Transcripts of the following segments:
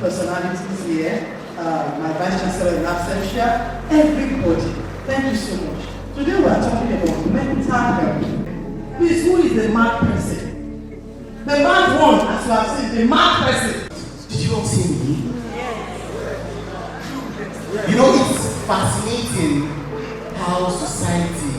personalities here, my Vice Chancellor in absentia, everybody. Thank you so much. Today we are talking about mental health. Please, who is the mad person? The mad one, as you have seen, the mad person. Did you not see me? You know, it's fascinating how society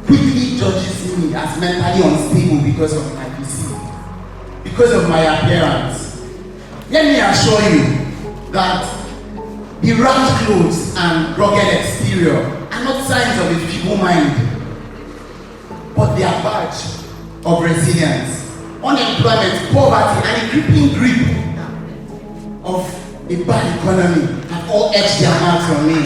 quickly judges me as mentally unstable because of my physique, because of my appearance. Let me assure you that the rough clothes and rugged exterior are not signs of a feeble mind, but they are badge of resilience. Unemployment, poverty, and a creeping grip of a bad economy have all etched their marks on me.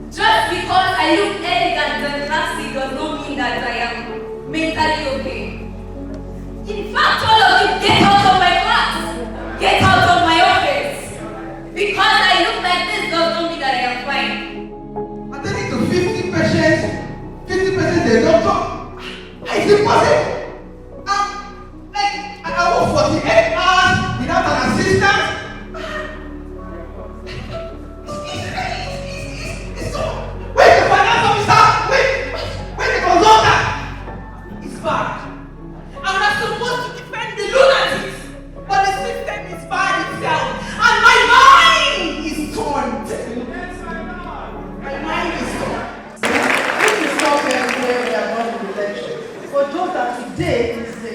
Just because I look elegant and classy does not mean that I am mentally okay. In fact, all of you get out of my class, get out of my office. Because I look like this does not mean that I am fine. Attending to 50 patients, 50 patients, the doctor. Is it possible? I work 48 hours without an assistant. Where's the finance officer? Where's the consultant? It's bad. I'm not supposed to defend the lunatics, but the system is bad itself, and my mind is torn. My mind is torn. This is not where we are going to reflection. For those that today is the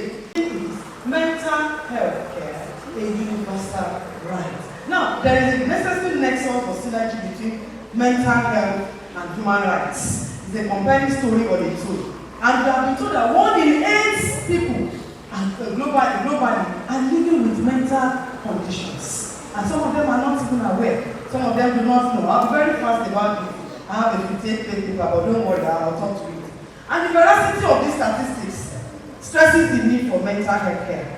mental health care a universal right. Now, there is a necessary nexus for synergy between mental health and human rights. It's a compelling story on its own. And we have been told that 1 in 8 people globally are living with mental conditions. And some of them are not even aware. Some of them do not know. I'll be very fast about it. I have a 58-page paper, but don't worry, I'll talk to you. And the veracity of these statistics stresses the need for mental health care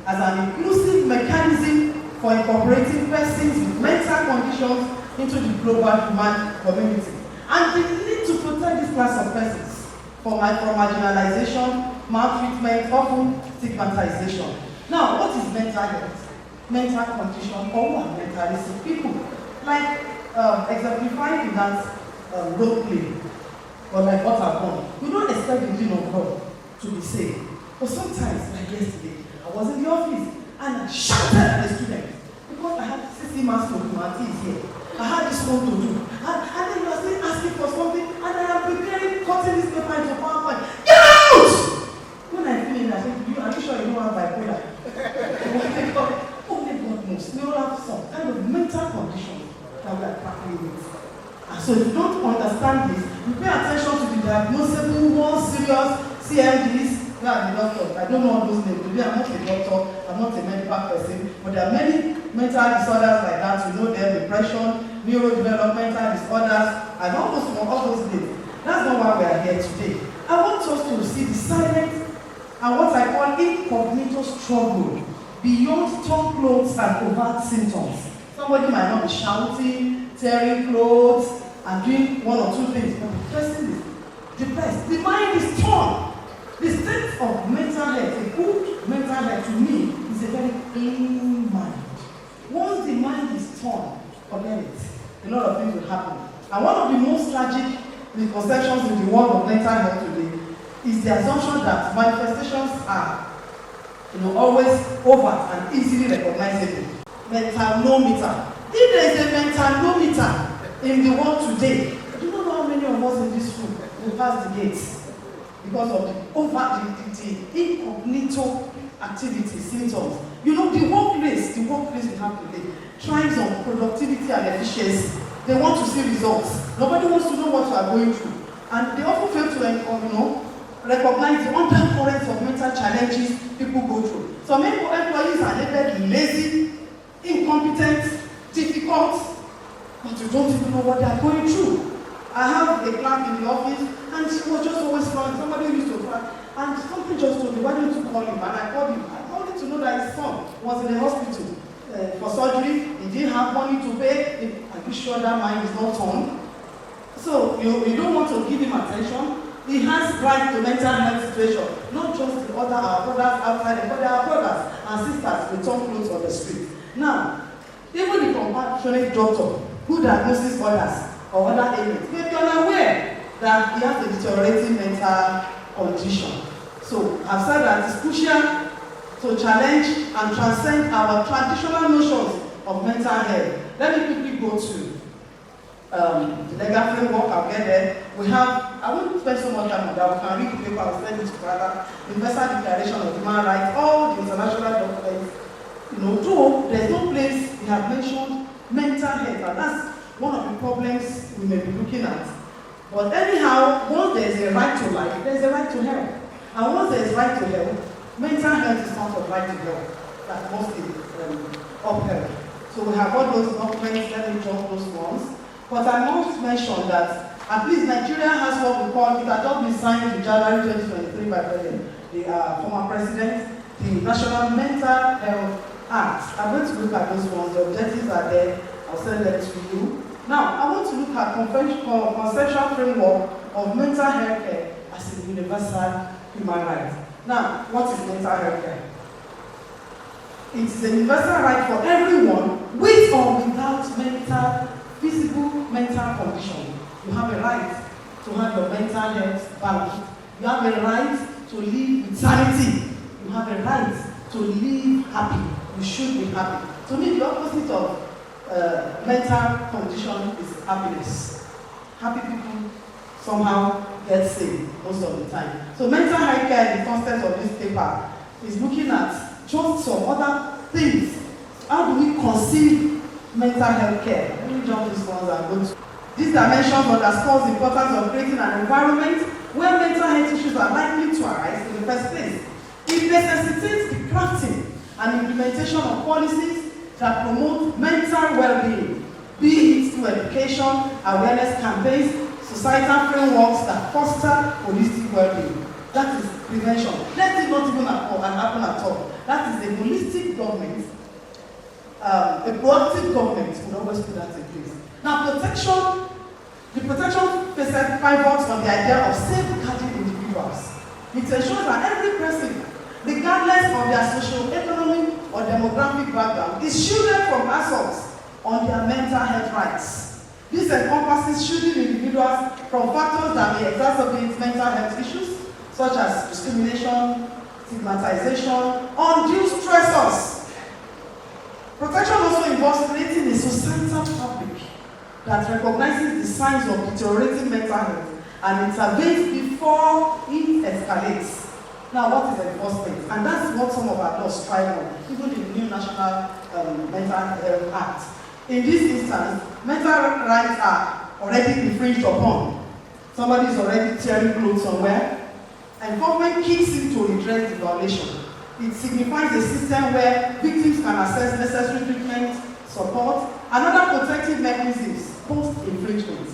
as an inclusive mechanism for incorporating persons with mental conditions into the global human community. And the need to protect this class of persons from marginalization, maltreatment, often stigmatization. Now, what is mental health? Mental condition, or who are mentally sick people? Like exemplified in that role play, or like what I've done. We don't expect the Dean of Law to be safe. But sometimes, like yesterday, I was in the office and I shouted at the students because I had 60 marks to do, my tea is here. I had this one to do. And then you are still asking for something, and I am preparing, cutting this paper into PowerPoint. Get out! When I finish, I said, are you sure you don't have bipolar? Only God knows. We all have some kind of mental condition that we are tackling with. And so if you don't understand this, you pay attention to the diagnosable, more serious CMDs. Where are the doctors? I don't know all those names. Today I'm not a doctor, I'm not a medical person, but there are many mental disorders like that. You know them, depression, neurodevelopmental disorders, and all those names. That's not why we are here today. I want us to see the silent and what I call incognito struggle beyond torn clothes and overt symptoms. Somebody might not be shouting, tearing clothes, and doing one or two things, but the person is depressed. The mind is torn. The state of mental health, a good mental health to me, is a very clean mind. Once the mind is torn, forget it. A lot of things will happen. And one of the most tragic misconceptions in the world of mental health today is the assumption that manifestations are always overt and easily recognizable. Mentalometer. If there is a mentalometer in the world today, I do not know how many of us in this room will pass the gates because of the incognito activity, symptoms. The workplace we have today thrives on productivity and efficiency. They want to see results. Nobody wants to know what you are going through. And they often fail to recognize the undercurrents of mental challenges people go through. Some employees are labeled lazy, incompetent, difficult, but you don't even know what they are going through. I have a clerk in the office, and she was just always crying. Somebody used to cry, and something just told me, why don't you call him? And I called him. I wanted to know that his son was in the hospital for surgery. He didn't have money to pay. Are you sure that mind is not torn? So you don't want to give him attention. He has right to mental health situation, not just the other our brothers outside, but there are brothers and sisters return clothes on the street. Now, even the compassionate doctor who diagnoses others or other ailments may be unaware that he has a deteriorating mental condition. So, I've said that it's crucial to challenge and transcend our traditional notions of mental health. Let me quickly go to the legal framework. I'll get there. We have, I won't spend so much time on that. We can read the paper, I'll send it to Father. Universal Declaration of Human Rights, all the international documents. Though there's no place we have mentioned mental health, and that's one of the problems we may be looking at. But anyhow, once there's a right to life, there's a right to health. And once there's right to health, mental health is not a right to health that must be upheld. So we have all those documents, let me drop those ones. But I must mention that at least Nigeria has what we call, it has just been signed in January 2023 by the former president, the National Mental Health Act. I'm going to look at those ones. The objectives are there. I'll send them to you. Now, I want to look at conceptual framework of mental health care as a universal human right. Now, what is mental health care? It is a universal right for everyone with or without physical mental condition. You have a right to have your mental health balanced. You have a right to live with sanity. You have a right to live happy. You should be happy. To me, the opposite of mental condition is happiness. Happy people somehow get sick most of the time. So mental health care, the concept of this paper, is looking at just some other things. How do we conceive mental health care? Let me jump these ones and go to. This dimension underscores the importance of creating an environment where mental health issues are likely to arise in the first place. It necessitates the crafting and implementation of policies that promote mental well-being, be it through education, awareness campaigns, societal frameworks that foster holistic well-being. That is prevention. Let it not even happen at all. That is a holistic government, a proactive government would always put that in place. Now, the protection pivots on the idea of safeguarding individuals. It ensures that every person, regardless of their socio-economic or demographic background, is shielded from assaults on their mental health rights. This encompasses shielding individuals from factors that may exacerbate mental health issues, such as discrimination, stigmatization, undue stressors. Protection also involves creating a societal fabric that recognizes the signs of deteriorating mental health and intervenes before it escalates. Now, what is enforcement? And that's what some of our laws strive on, even the new National Mental Health Act. In this instance, mental rights are already infringed upon. Somebody is already tearing clothes somewhere. Enforcement kicks in to redress the violation. It signifies a system where victims can access necessary treatment, support, and other protective mechanisms post-infringement.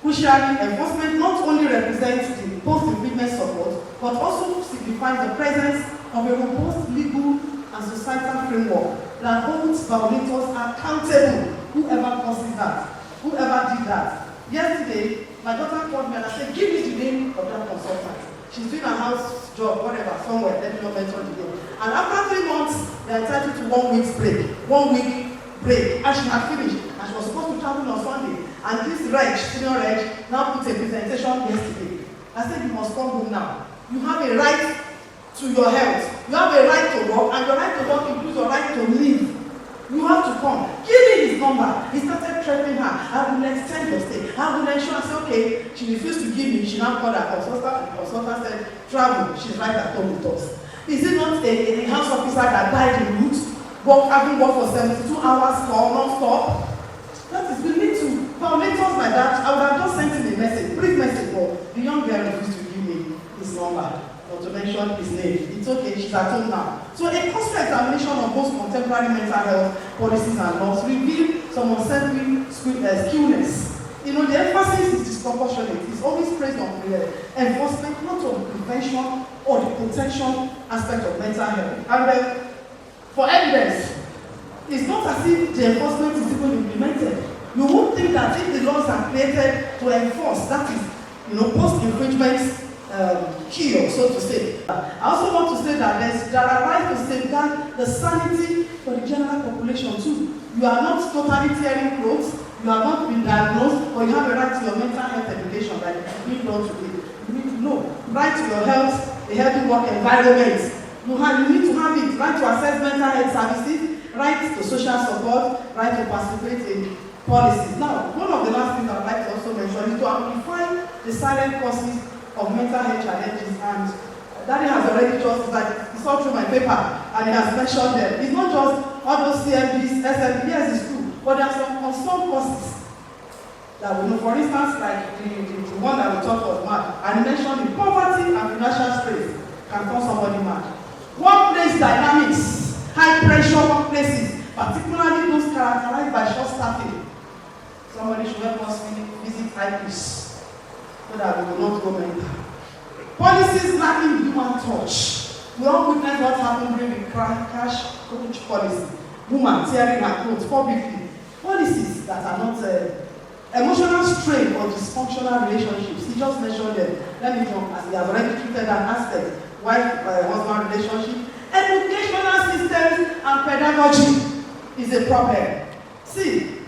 Crucially, enforcement not only represents the post-infringement support, but also signifies the presence of a robust legal and societal framework that holds violators accountable, whoever causes that, whoever did that. Yesterday, my daughter called me and I said, give me the name of that consultant. She's doing a house job, whatever, somewhere, let me not mention the name. And after 3 months, they're entitled to 1 week's break. 1 week break. And she had finished. And she was supposed to travel on Sunday. And this senior Reg, now put a presentation yesterday. I said, you must come home now. You have a right to your health. You have a right to work, and your right to work includes your right to live. You have to come. Give me his number. He started threatening her. I will extend your stay. I will ensure. I said, okay. She refused to give me. She now called her consultant, and the consultant said, travel. She's right at home with us. Is it not a house officer that died in route, having worked for 72 hours non-stop? That is, we need to violators like that. I would have just sent him a message, brief message, but the young girl refused to give me his number or to mention his name. It's okay, she's at home now. So a constant examination of most contemporary mental health policies and laws reveal some unsettling skewness. The emphasis is disproportionate. It's always praised on enforcement, not on prevention or the protection aspect of mental health. And for evidence, it's not as if the enforcement is even implemented. You won't think that if the laws are created to enforce, that is, post-infringement cure, so to say. I also want to say that there are rights to safeguard the sanity for the general population too. You are not totally tearing clothes, you have not been diagnosed, or you have a right to your mental health education that you need not to be. You need to know. Right to your health, a healthy work environment. You need to have it. Right to access mental health services, right to social support, right to participate in policies. Now, one of the last things I'd like to also mention is to amplify the silent causes of mental health challenges, and Daddy has already just, like, it's all through my paper, and he has mentioned them. It's not just all those CMDs, SMDs, yes, it's true, but there are some unsung causes that we know. For instance, like the one that we talked was mad, and he mentioned the poverty and financial stress can turn somebody mad. Workplace dynamics, high pressure workplaces, particularly those characterized by short staffing. Somebody should help us visit IPs so that we will not go mental. Policies lacking human touch. We all witness what happened during the cash coach policy. Woman tearing her clothes publicly. Policies that are not emotional strain or dysfunctional relationships. He just mentioned them. Let me jump, as he has already treated that aspect. Wife-husband relationship. Educational systems and pedagogy is a problem. See,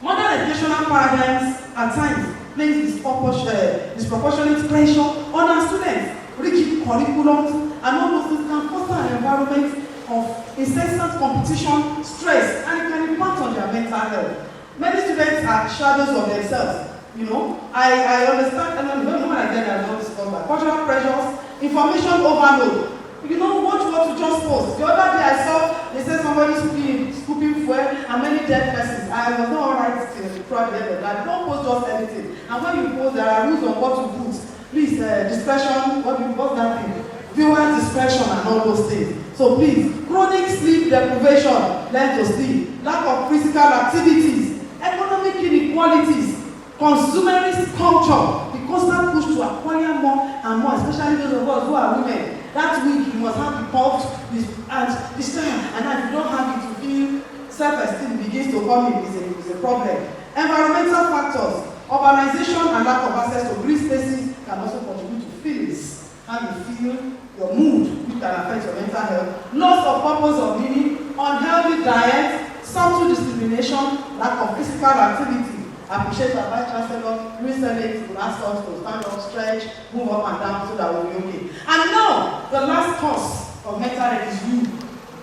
modern educational paradigms at times place disproportionate pressure on our students. Rigid curriculums and all those things can foster an environment of incessant competition, stress, and it can impact on their mental health. Many students are shadows of themselves. You know, I understand, and when I get that, I don't discuss that. Cultural pressures, information overload. You know, watch what you just post. The other day I saw, they said somebody scooping fuel and many dead persons. I was not alright till throughout the end of that. Don't post just anything. And when you post, there are rules on what to put. Please, discretion, what's that thing? Viewer discretion and all those things. So please, chronic sleep deprivation, learn to sleep, lack of physical activities, economic inequalities, consumerist culture, the constant push to acquire more and more, especially those of us who are women. That week you must have the pulse and this time, and if you don't have it, you feel self-esteem begins to come in. Is a problem. Environmental factors, urbanization and lack of access to green spaces can also contribute to feelings. How you feel, your mood, which can affect your mental health, loss of purpose of meaning, unhealthy diet, subtle discrimination, lack of physical activity. I appreciate our Vice Chancellor recently to ask us to stand up, stretch, move up and down so that we'll be okay. And now, the last cause of mental health is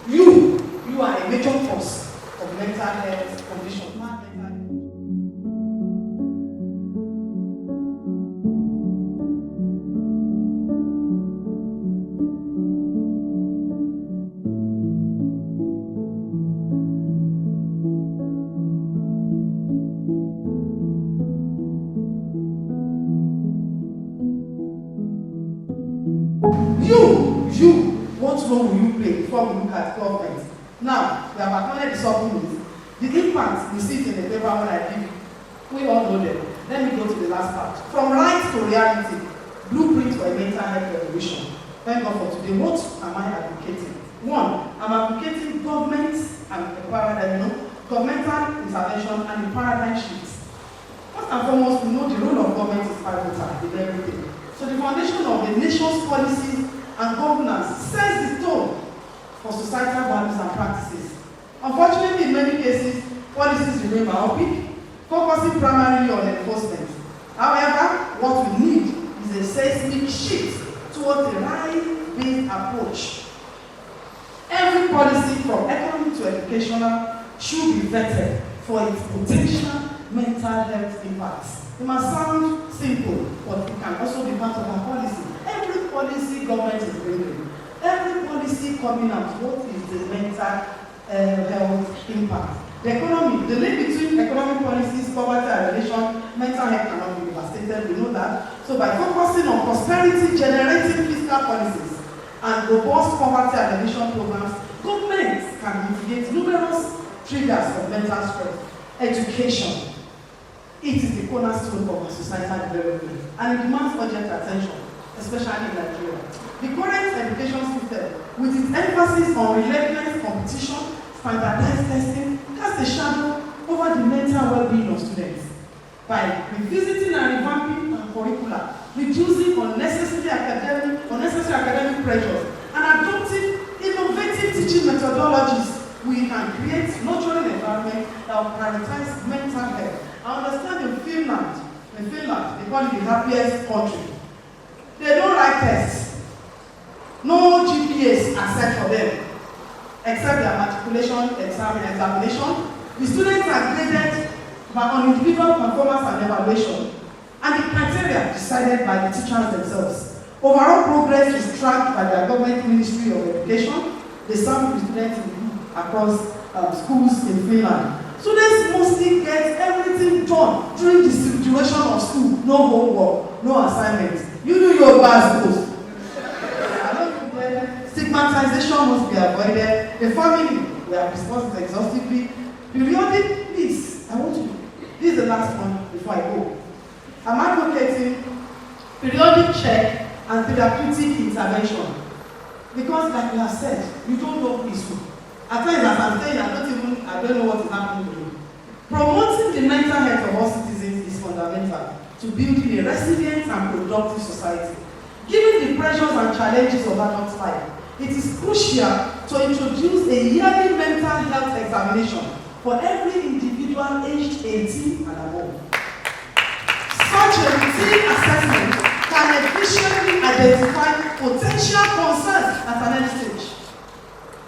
you. You are a major cause of mental health condition. What role will you play before we look at government? Now, we have acknowledged the supplements. The impact we see it in the paper when I give, we all know them. Let me go to the last part. From right to reality, blueprint for a mental health revolution. Thank God for today. What am I advocating? One, I'm advocating government and governmental intervention and the paradigm shifts. First and foremost, we know the role of government is pivotal in everything. So the foundation of the nation's policies and governance sets the tone for societal values and practices. Unfortunately, in many cases, policies remain myopic, focusing primarily on enforcement. However, what we need is a seismic shift towards a right-based approach. Every policy, from economic to educational, should be vetted for its potential mental health impacts. It must sound simple, but it can also be part of our policy. Every policy government is bringing, every policy coming out, what is the mental health impact? The economy, the link between economic policies, poverty and relation, mental health cannot be devastated, we know that. So by focusing on prosperity, generating fiscal policies, and robust poverty and relation programs, governments can mitigate numerous triggers of mental stress. Education. It is the cornerstone of our societal development, and it demands urgent attention, especially in Nigeria. The current education system, with its emphasis on relentless competition, standardized testing, casts a shadow over the mental well-being of students. By revisiting and revamping our curricula, reducing unnecessary academic pressures, and adopting innovative teaching methodologies, we can create nurturing environment that will prioritize mental health. I understand in Finland, they call it the happiest country. They don't write tests. No GPAs are set for them, except their matriculation examination. The students are graded on individual performance and evaluation, and the criteria decided by the teachers themselves. Overall progress is tracked by the government Ministry of Education. They sample the students across schools in Finland. Students mostly get everything done during the duration of school. No homework, no assignments. You do your best, post. Stigmatization must be avoided. The family, we have discussed it exhaustively. Periodic, please, I want you. This is the last one before I go. I'm advocating periodic check and therapeutic intervention. Because like we have said, you don't know peaceful. At times, as I'm saying, I don't know what is happening to you. Promoting the mental health of all citizens is fundamental to building a resilient and productive society. Given the pressures and challenges of adult life, it is crucial to introduce a yearly mental health examination for every individual aged 18 and above. Such a routine assessment can efficiently identify potential concerns at an early stage,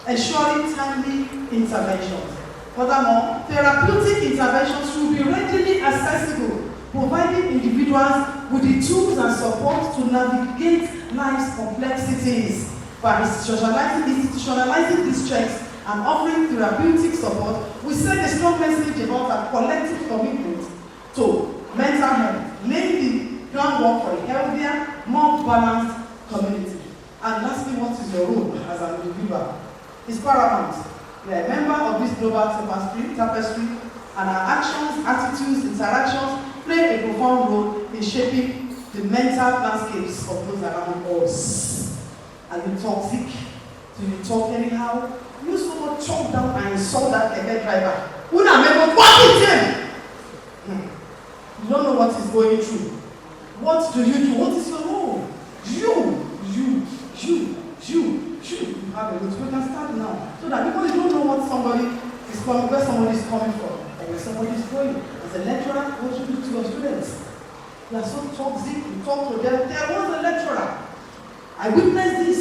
ensuring timely interventions. Furthermore, therapeutic interventions should be readily accessible, providing individuals with the tools and support to navigate life's complexities. By institutionalizing these checks and offering therapeutic support, we send a strong message about our collective commitment to mental health, laying the groundwork for a healthier, more balanced community. And lastly, what is your role as an individual? It's paramount. We are a member of this global tapestry, and our actions, attitudes, interactions play a profound role in shaping the mental landscapes of those around us. Are you toxic? Do you talk anyhow? You so much chop down and insult that keke driver. Who na make what is him? You don't know what is going through. What do you do? What is your role? You have a role. We can start now. So that because you don't know what somebody is coming, where somebody is coming from, or where somebody is going. As a lecturer, what do you do to your students? You are so toxic, you talk to them. There was a lecturer. I witnessed this,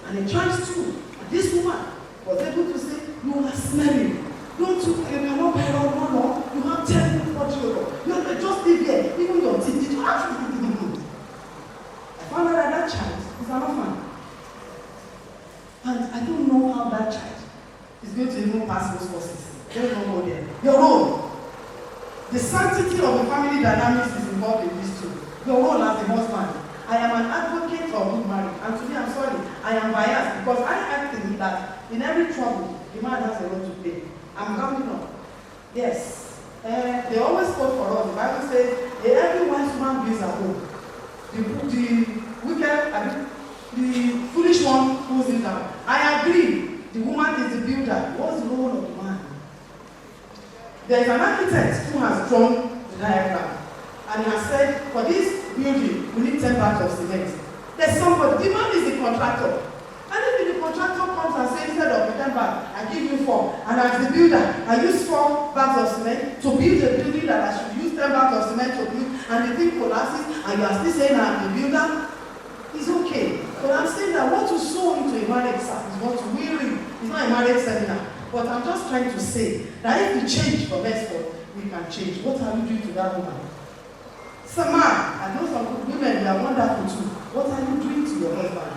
and a chance too. And this woman was able to say, you are smelling. You cannot buy one more. You have 10 €40. You have to just live here. Even your teeth. I found out that child is an orphan. And I don't know how that child is going to even pass those courses. There's no go there. Your role. The sanctity of the family dynamics is involved in this too. Your role as a husband. I am an advocate of good marriage, and today I'm sorry, I am biased because I think that in every trouble, the man has a role to play. I'm rounding up. Yes. They always quote for us. The Bible says, every wise man builds a home. The wicked, the foolish one pulls it down. I agree. The woman is the builder. What's the role of the man? There is an architect who has drawn the diagram, and he has said, for this building, we need 10 bags of cement. There's somebody, the man is the contractor. And if the contractor comes and says, instead of 10 bags, I give you 4. And as the builder, I use 4 bags of cement to build a building that I should use 10 bags of cement to build, and the thing collapses, and you are still saying I'm the builder, it's okay. But I'm saying that what you sow into a marriage is what we reap. It's not a marriage seminar. But I'm just trying to say that if we change from henceforth, we can change. What are you doing to that woman? Some man, I know some women, they are wonderful too. What are you doing to your husband?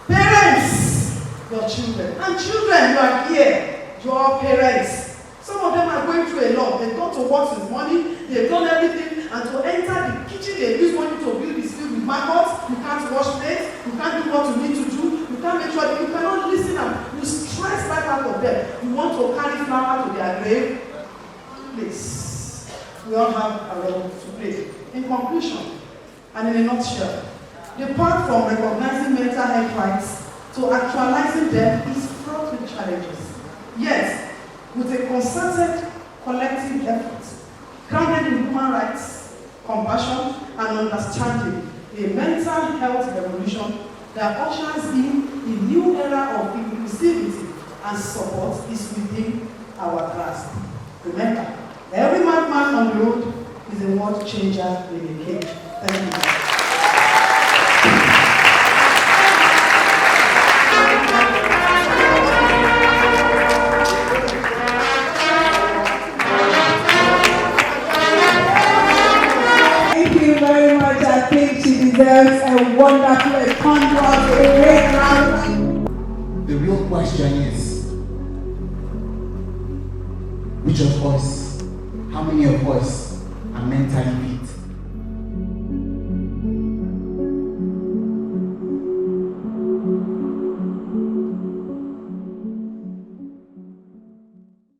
Parents, your children. And children, you are here. Your parents. Some of them are going through a lot. They've gone to work with money, they've done everything, and to enter the kitchen, they use money to build this field with maggots. You can't wash plates, you can't do what you need to do, you can't make sure that you cannot listen and you stress right out of them. You want to carry flower to their grave. Please. We all have a role to play. In conclusion, and in a nutshell, the path from recognizing mental health rights to actualizing them is fraught with challenges. Yet, with a concerted collective effort, grounded in human rights, compassion, and understanding, a mental health revolution that ushers in a new era of inclusivity and support is within our grasp. Remember, every madman on the road is a world changer in a cage. Thank you. Thank you very much. I think she deserves a wonderful, a thunderous, a great round. The real question is, which of us, how many of us are mentally fit?